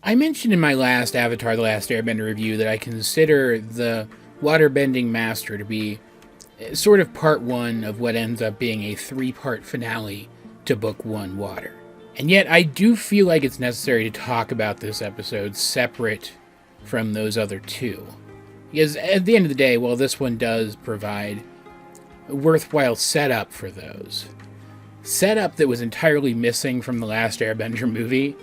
I mentioned in my last Avatar The Last Airbender review that I consider the Waterbending Master to be sort of part one of what ends up being a 3-part finale to Book 1 Water. And yet I do feel like it's necessary to talk about this episode separate from those other two. Because at the end of the day, while this one does provide a worthwhile setup for those, setup that was entirely missing from the last Airbender movie,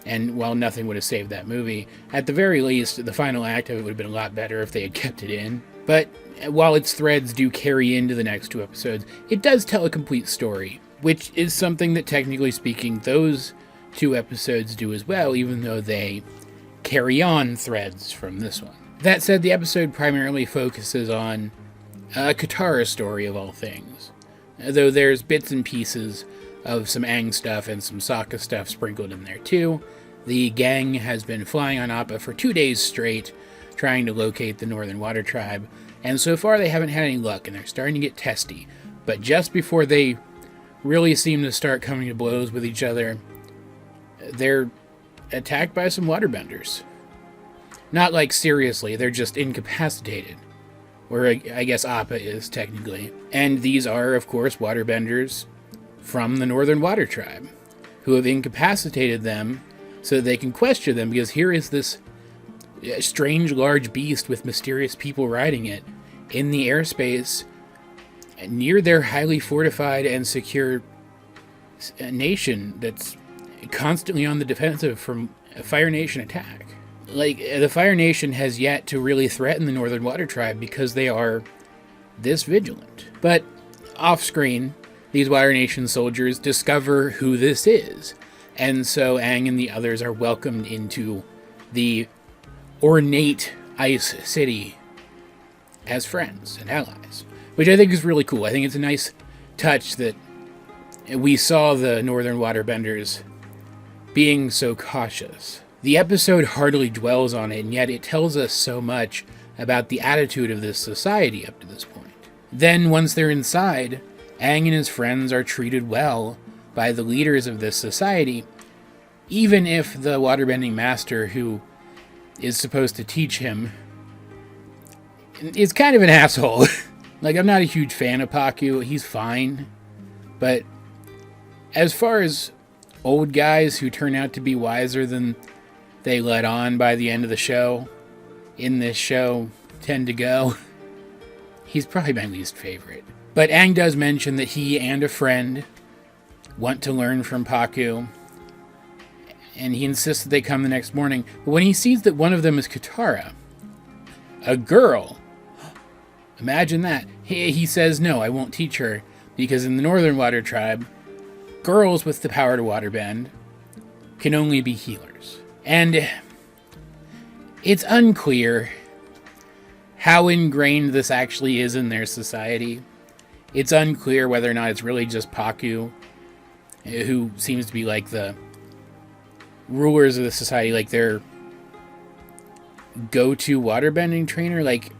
and while nothing would have saved that movie, at the very least, the final act of it would have been a lot better if they had kept it in. But while its threads do carry into the next 2 episodes, it does tell a complete story, which is something that, technically speaking, those 2 episodes do as well, even though they carry on threads from this one. That said, the episode primarily focuses on Katara's story, of all things, though there's bits and pieces of some Aang stuff and some Sokka stuff sprinkled in there too. The gang has been flying on Appa for 2 days straight, trying to locate the Northern Water Tribe, and so far they haven't had any luck, and they're starting to get testy. But just before they really seem to start coming to blows with each other, they're attacked by some waterbenders. Not like seriously, they're just incapacitated. Or I guess Appa is, technically. And these are, of course, waterbenders from the Northern Water Tribe, who have incapacitated them so that they can question them, because here is this strange large beast with mysterious people riding it in the airspace near their highly fortified and secure nation that's constantly on the defensive from a Fire Nation attack. Like, the Fire Nation has yet to really threaten the Northern Water Tribe because they are this vigilant. But off-screen, these Water Nation soldiers discover who this is, and so Aang and the others are welcomed into the ornate ice city as friends and allies, which I think is really cool. I think it's a nice touch that we saw the Northern Waterbenders being so cautious. The episode hardly dwells on it, and yet it tells us so much about the attitude of this society up to this point. Then, once they're inside, Aang and his friends are treated well by the leaders of this society, even if the Waterbending Master, who is supposed to teach him, is kind of an asshole. Like, I'm not a huge fan of Pakku, he's fine, but as far as old guys who turn out to be wiser than they let on by the end of the show, in this show, tend to go, he's probably my least favorite. But Aang does mention that he and a friend want to learn from Pakku, and he insists that they come the next morning. But when he sees that one of them is Katara, a girl, imagine that, he says, no, I won't teach her, because in the Northern Water Tribe, girls with the power to waterbend can only be healers. And it's unclear how ingrained this actually is in their society. It's unclear whether or not it's really just Pakku, who seems to be like the rulers of the society, like their go-to waterbending trainer. Like,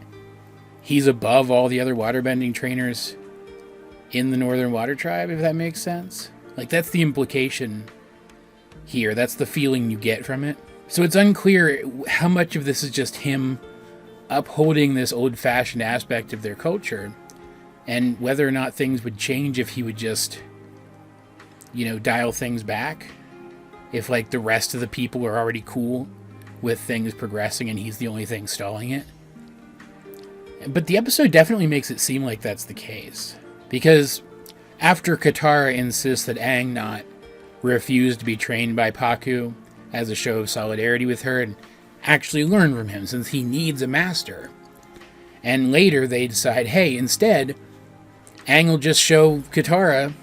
he's above all the other waterbending trainers in the Northern Water Tribe, if that makes sense. Like, that's the implication here. That's the feeling you get from it. So it's unclear how much of this is just him upholding this old-fashioned aspect of their culture, and whether or not things would change if he would just, dial things back. If, like, the rest of the people are already cool with things progressing and he's the only thing stalling it. But the episode definitely makes it seem like that's the case. Because after Katara insists that Aang not refuse to be trained by Pakku as a show of solidarity with her and actually learn from him, since he needs a master. And later they decide, hey, instead, Aang will just show Katara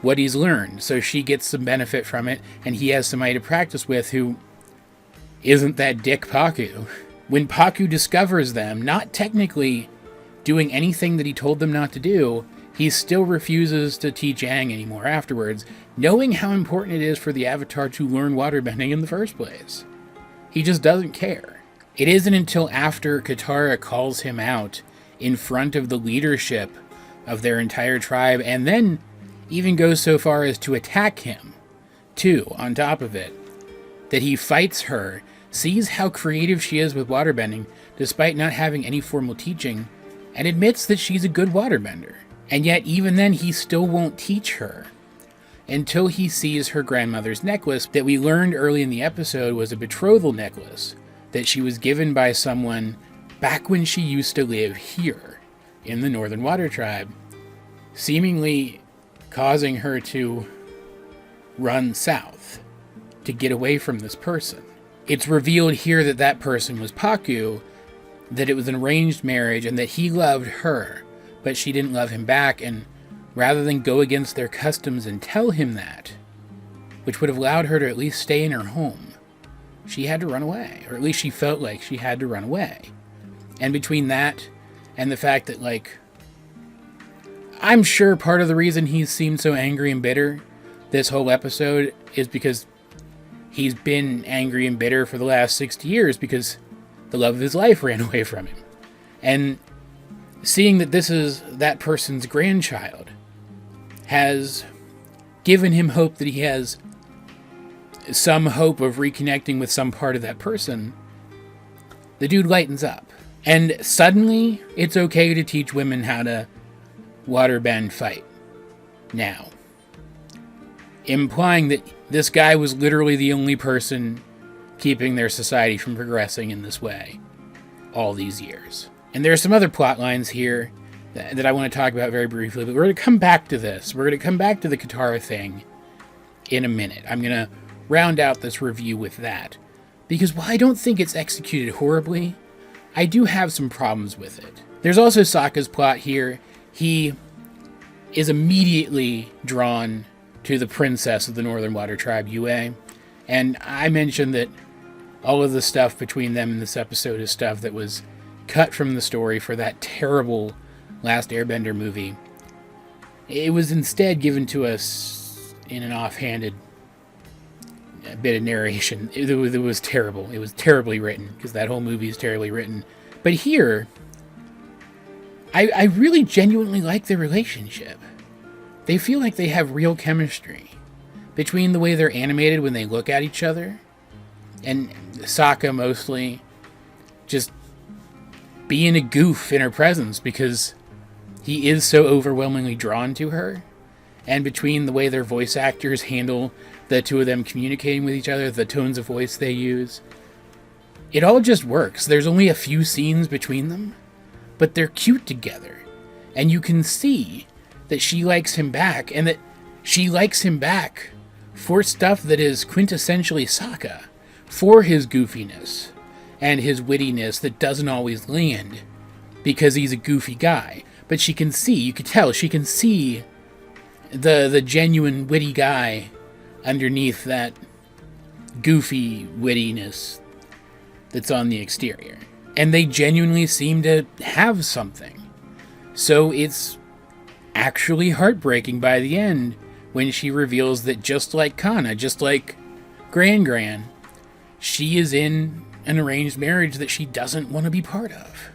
what he's learned, so she gets some benefit from it, and he has somebody to practice with who isn't that dick Pakku. When Pakku discovers them, not technically doing anything that he told them not to do, he still refuses to teach Aang anymore afterwards, knowing how important it is for the Avatar to learn waterbending in the first place. He just doesn't care. It isn't until after Katara calls him out in front of the leadership of their entire tribe, and then even goes so far as to attack him, too, on top of it, that he fights her, sees how creative she is with waterbending, despite not having any formal teaching, and admits that she's a good waterbender. And yet, even then, he still won't teach her until he sees her grandmother's necklace that we learned early in the episode was a betrothal necklace that she was given by someone back when she used to live here in the Northern Water Tribe, seemingly causing her to run south to get away from this person. It's revealed here that that person was Paku, that it was an arranged marriage, and that he loved her, but she didn't love him back, and rather than go against their customs and tell him that, which would have allowed her to at least stay in her home, she had to run away, or at least she felt like she had to run away. And between that and the fact that, like, I'm sure part of the reason he seemed so angry and bitter this whole episode is because he's been angry and bitter for the last 60 years because the love of his life ran away from him. And seeing that this is that person's grandchild has given him hope that he has some hope of reconnecting with some part of that person. The dude lightens up. And suddenly, it's okay to teach women how to waterbend fight. Now. Implying that this guy was literally the only person keeping their society from progressing in this way all these years. And there are some other plot lines here that I want to talk about very briefly, but we're going to come back to this. We're going to come back to the Katara thing in a minute. I'm going to round out this review with that. Because while I don't think it's executed horribly, I do have some problems with it. There's also Sokka's plot here. He is immediately drawn to the princess of the Northern Water Tribe, Yue. And I mentioned that all of the stuff between them in this episode is stuff that was cut from the story for that terrible Last Airbender movie. It was instead given to us in an offhanded bit of narration. It was terrible. It was terribly written, because that whole movie is terribly written. But here, I really genuinely like their relationship. They feel like they have real chemistry between the way they're animated when they look at each other, and Sokka mostly just being a goof in her presence because he is so overwhelmingly drawn to her, and between the way their voice actors handle the two of them communicating with each other, the tones of voice they use. It all just works. There's only a few scenes between them, but they're cute together, and you can see that she likes him back, and that she likes him back for stuff that is quintessentially Sokka, for his goofiness and his wittiness that doesn't always land because he's a goofy guy. But she can see, you could tell, she can see the genuine witty guy underneath that goofy wittiness that's on the exterior. And they genuinely seem to have something. So it's actually heartbreaking by the end when she reveals that just like Kana, just like Gran, she is in an arranged marriage that she doesn't want to be part of.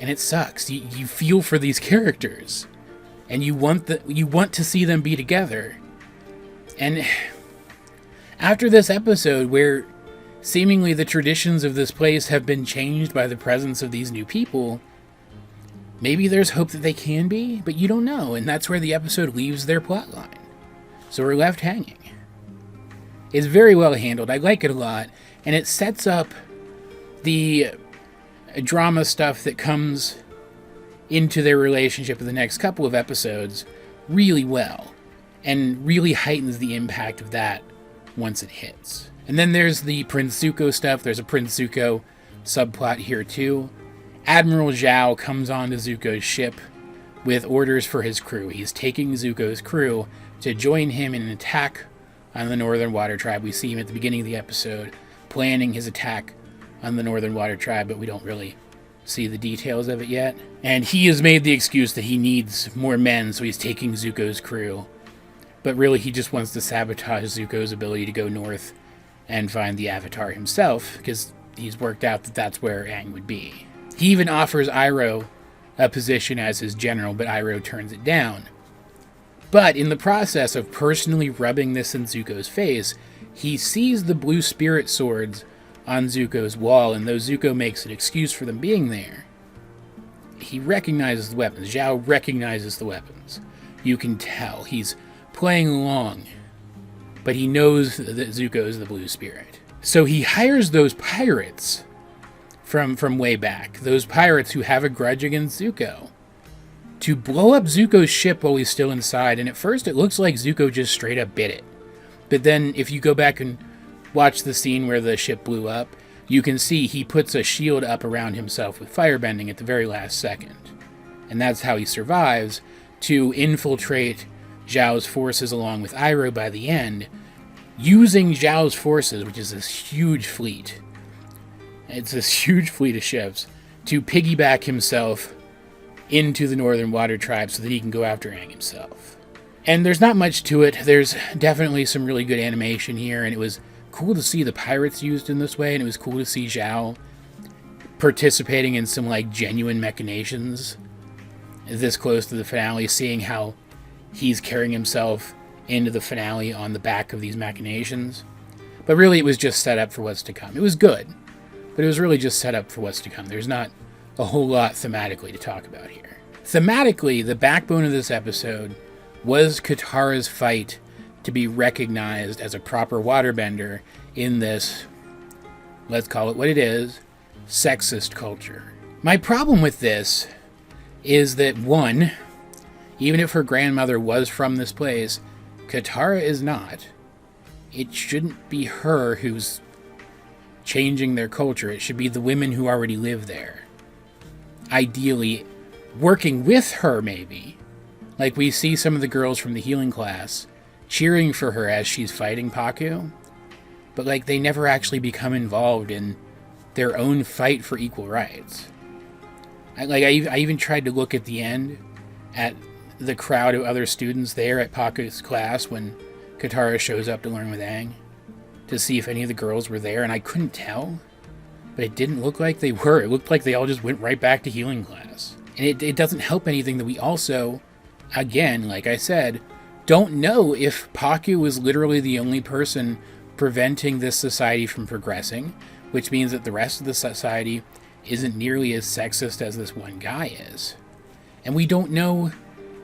And it sucks. You feel for these characters, and you want to see them be together. And after this episode, where seemingly the traditions of this place have been changed by the presence of these new people, maybe there's hope that they can be, but you don't know, and that's where the episode leaves their plotline. So we're left hanging. It's very well handled. I like it a lot, and it sets up the drama stuff that comes into their relationship in the next couple of episodes really well, and really heightens the impact of that once it hits. And then there's the Prince Zuko stuff. There's a Prince Zuko subplot here too. Admiral Zhao comes onto Zuko's ship with orders for his crew. He's taking Zuko's crew to join him in an attack on the Northern Water Tribe. We see him at the beginning of the episode planning his attack on the Northern Water Tribe, but we don't really see the details of it yet. And he has made the excuse that he needs more men, so he's taking Zuko's crew. But really, he just wants to sabotage Zuko's ability to go north and find the Avatar himself, because he's worked out that that's where Aang would be. He even offers Iroh a position as his general, but Iroh turns it down. But in the process of personally rubbing this in Zuko's face, he sees the blue spirit swords on Zuko's wall, and though Zuko makes an excuse for them being there, he recognizes the weapons. Zhao recognizes the weapons. You can tell he's playing along, but he knows that Zuko is the blue spirit. So he hires those pirates from way back, those pirates who have a grudge against Zuko, to blow up Zuko's ship while he's still inside. And at first it looks like Zuko just straight up bit it. But then if you go back and watch the scene where the ship blew up, you can see he puts a shield up around himself with firebending at the very last second. And that's how he survives to infiltrate Zhao's forces along with Iroh by the end, using Zhao's forces, which is this huge fleet. It's this huge fleet of ships, to piggyback himself into the Northern Water Tribe so that he can go after Aang himself. And there's not much to it. There's definitely some really good animation here, and it was cool to see the pirates used in this way, and it was cool to see Zhao participating in some genuine machinations this close to the finale, seeing how he's carrying himself into the finale on the back of these machinations. But really it was just set up for what's to come. It was good, but it was really just set up for what's to come. There's not a whole lot thematically to talk about here. Thematically, the backbone of this episode was Katara's fight to be recognized as a proper waterbender in this, let's call it what it is, sexist culture. My problem with this is that, one, even if her grandmother was from this place, Katara is not. It shouldn't be her who's changing their culture. It should be the women who already live there. Ideally, working with her, maybe. Like we see some of the girls from the healing class cheering for her as she's fighting Pakku, but they never actually become involved in their own fight for equal rights. I even tried to look at the end at the crowd of other students there at Pakku's class when Katara shows up to learn with Aang, to see if any of the girls were there, and I couldn't tell, but it didn't look like they were. It looked like they all just went right back to healing class. And it doesn't help anything that we also, again, like I said, don't know if Pakku was literally the only person preventing this society from progressing, which means that the rest of the society isn't nearly as sexist as this one guy is. And we don't know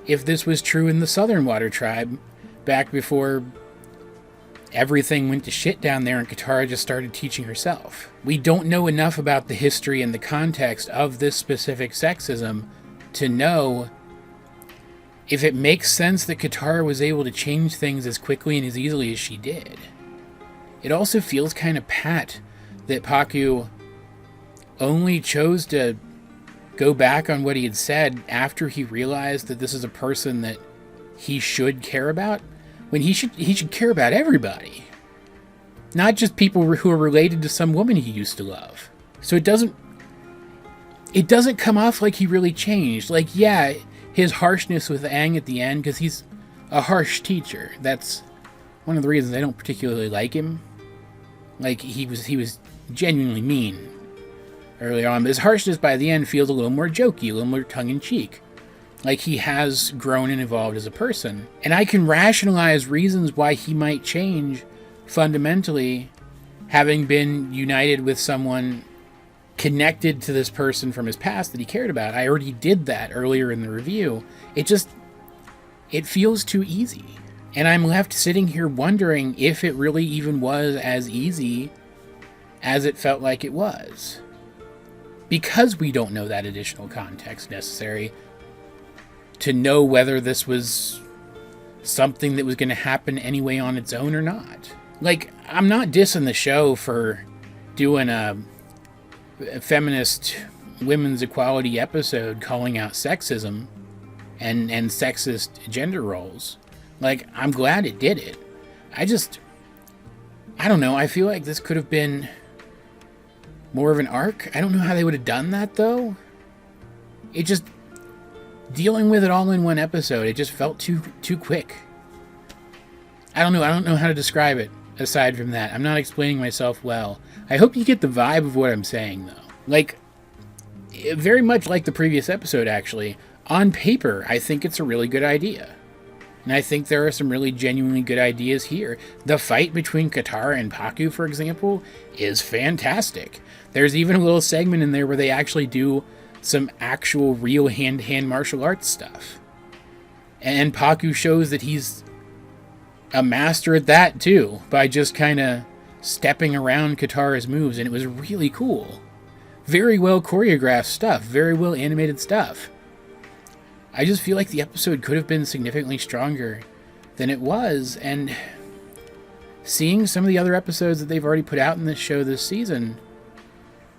if this was true in the Southern Water Tribe back before everything went to shit down there and Katara just started teaching herself. We don't know enough about the history and the context of this specific sexism to know if it makes sense that Katara was able to change things as quickly and as easily as she did. It also feels kind of pat that Pakku only chose to go back on what he had said after he realized that this is a person that he should care about, when he should care about everybody, not just people who are related to some woman he used to love. So it doesn't come off like he really changed. Yeah, his harshness with Aang at the end, because he's a harsh teacher. That's one of the reasons I don't particularly like him. He was genuinely mean early on, but his harshness by the end feels a little more jokey, a little more tongue-in-cheek. He has grown and evolved as a person. And I can rationalize reasons why he might change fundamentally, having been united with someone connected to this person from his past that he cared about. I already did that earlier in the review. It feels too easy. And I'm left sitting here wondering if it really even was as easy as it felt like it was. Because we don't know that additional context necessary to know whether this was something that was going to happen anyway on its own or not. I'm not dissing the show for doing a feminist women's equality episode calling out sexism and sexist gender roles. I'm glad it did it. I don't know, I feel like this could have been more of an arc. I don't know how they would have done that, though. Dealing with it all in one episode, it just felt too quick. I don't know how to describe it, aside from that. I'm not explaining myself well. I hope you get the vibe of what I'm saying, though. Very much like the previous episode, actually. On paper, I think it's a really good idea. And I think there are some really genuinely good ideas here. The fight between Katara and Pakku, for example, is fantastic. There's even a little segment in there where they actually do some actual real hand-to-hand martial arts stuff. And Pakku shows that he's a master at that too, by just kind of stepping around Katara's moves, and it was really cool. Very well choreographed stuff, very well animated stuff. I just feel like the episode could have been significantly stronger than it was, and seeing some of the other episodes that they've already put out in this show this season,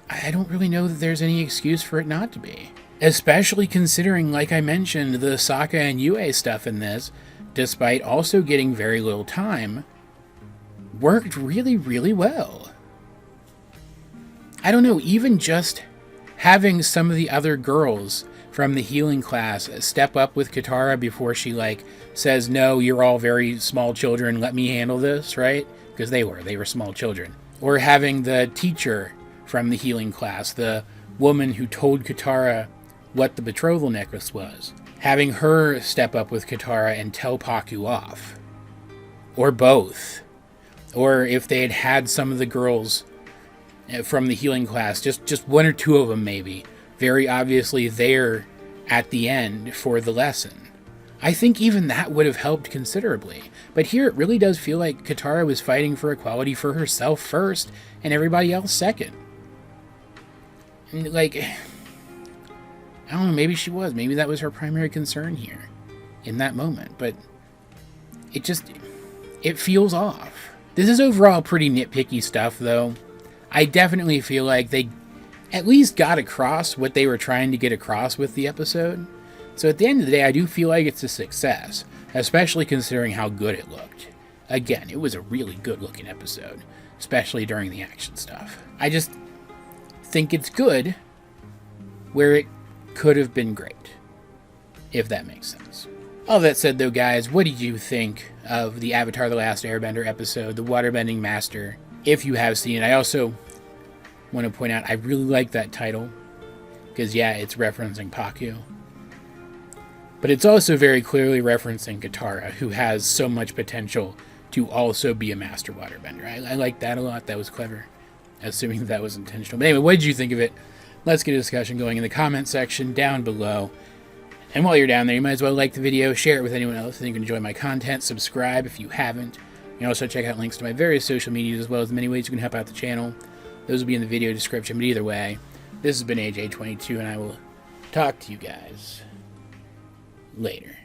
I don't really know that there's any excuse for it not to be. Especially considering, like I mentioned, the Sokka and Yue stuff in this, despite also getting very little time, worked really, really well. I don't know, even just having some of the other girls from the healing class step up with Katara before she, says, no, you're all very small children, let me handle this, right? Because they were small children. Or having the teacher from the healing class, the woman who told Katara what the betrothal necklace was, having her step up with Katara and tell Pakku off. Or both. Or if they had had some of the girls from the healing class, just one or two of them maybe, very obviously there at the end for the lesson. I think even that would have helped considerably. But here it really does feel like Katara was fighting for equality for herself first and everybody else second. And I don't know, maybe she was. Maybe that was her primary concern here in that moment. But it feels off. This is overall pretty nitpicky stuff, though. I definitely feel like they at least got across what they were trying to get across with the episode. So at the end of the day, I do feel like it's a success, especially considering how good it looked. Again, it was a really good-looking episode, especially during the action stuff. I just think it's good where it could have been great, if that makes sense. All that said, though, guys, what did you think of the Avatar: The Last Airbender episode, The Waterbending Master? If you have seen it, I also want to point out I really like that title, because, yeah, it's referencing Pakku. But it's also very clearly referencing Katara, who has so much potential to also be a master waterbender. I like that a lot. That was clever, assuming that was intentional. But anyway, what did you think of it? Let's get a discussion going in the comment section down below. And while you're down there, you might as well like the video, share it with anyone else who you can enjoy my content, subscribe if you haven't. You can also check out links to my various social medias as well as the many ways you can help out the channel. Those will be in the video description, but either way, this has been AJ22, and I will talk to you guys later.